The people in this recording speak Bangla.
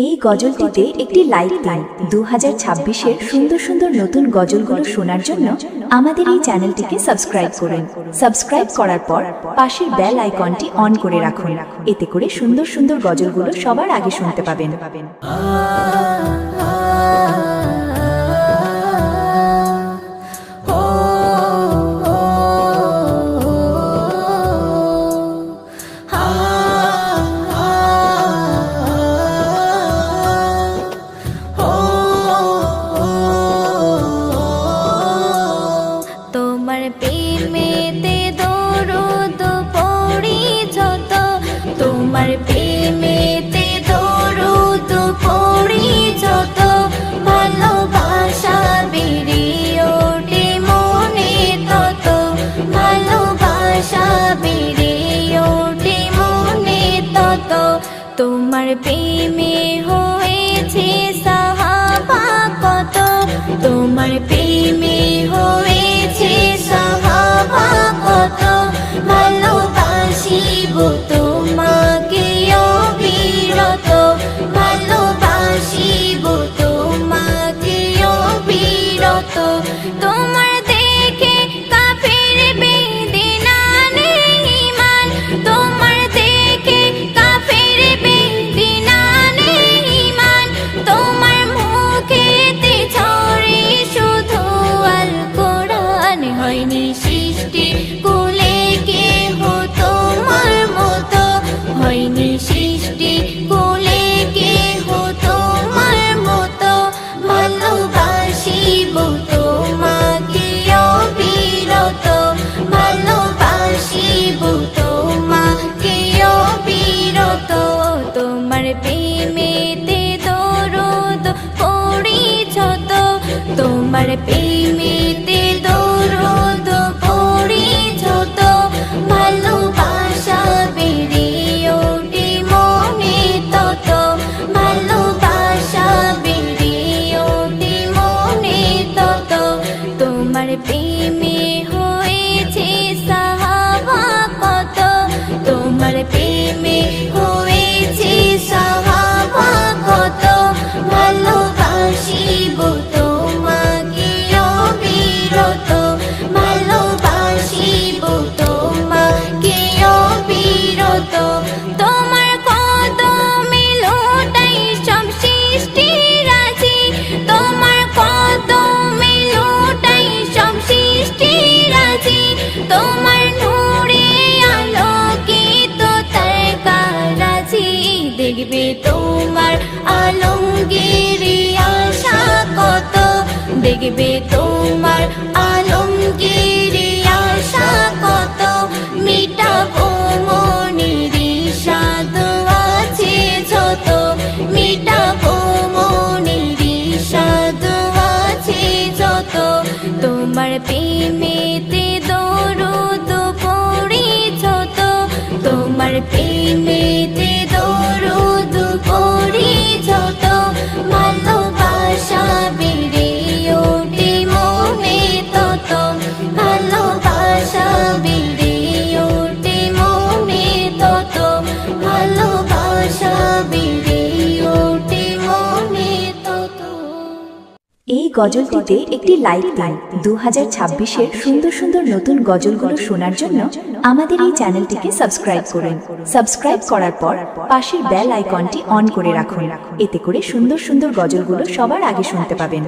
এই গজলটিতে একটি লাইক দিন। 2026-এর সুন্দর সুন্দর নতুন গজলগুলো শোনার জন্য আমাদের এই চ্যানেলটিকে সাবস্ক্রাইব করুন। সাবস্ক্রাইব করার পর পাশের বেল আইকনটি অন করে রাখুন, এতে করে সুন্দর সুন্দর গজলগুলো সবার আগে শুনতে পাবেন। তোমার প্রেমেতে দরুদ পড়ি যত, তোমার প্রেমেতে দরুদ পড়ি যত, ভালোবাসা বেড়ে ওঠে মনে তত, ভালোবাসা বেড়ে ওঠে মনে তত। তোমার প্রেমে হয়েছে সাহাবা কত, তোমার প্রেমে হয়েছে সাহাবা কত, ভালোবাসিব তোমাকে অবিরত, ভালোবাসিব তোমাকে অবিরত। তোমার দেখে কাফের বেদিনা নেই ঈমান, তোমার দেখে কাফের বেদিনা নেই ঈমান, তোমার মুখেতে ঝরে শুধু আল কোরআন। হয়নি সৃষ্টি কুলে কেহ তোমার মতো, হয়নি সৃষ্টি কুলে কেহ তোমার মতো, ভালোবাসিব তোমাকে অবিরত, ভালোবাসিব তোমাকে অবিরত। তোমার প্রেমেতে দরুদ পড়ি যত, তোমার প্রেমেতে দরুদ পড়ি যত, ভালোবাসা বেড়ে ওঠে মনে তত, ভালোবাসা বেড়ে ওঠে মনে তত। তোমার প্রেমে হয়েছে সাহাবা কত, তোমার প্রেমে হয়েছে সাহাবা কত, ভালোবাসিব তোমাকে অবিরত, ভালোবাসিব তোমাকে অবিরত। তোমার কদমে লোটাই সব সৃষ্টি রাজি, তোমার কদমে লোটাই সব সৃষ্টি রাজি, তোমার নূরে আলোকিত তারকারাজি, দেখবে তোমার আলমগীর আশা কত, দেখবে তোমার আলমগীর আশা কত, মিটাবো মনের সাধ আছে যত, মিটাবো মনের সাধ আছে যত। তোমার প্রেমেতে দরুদ পড়ি যত, তোমার প্রেমেতে দরুদ পড়ি যত, ভালোবাসা বেড়ে ওঠে মনে তত, ভালোবাসা বেড়ে ওঠে মনে তত, ভালোবাসা বেড়ে ওঠে মনে তত। এই গজলটিতে একটি লাইক দিন। 2026-এর সুন্দর সুন্দর নতুন গজলগুলো শোনার জন্য আমাদের এই চ্যানেলটিকে সাবস্ক্রাইব করুন। সাবস্ক্রাইব করার পর পাশের বেল আইকনটি অন করে রাখুন, এতে করে সুন্দর সুন্দর গজলগুলো সবার আগে শুনতে পাবেন।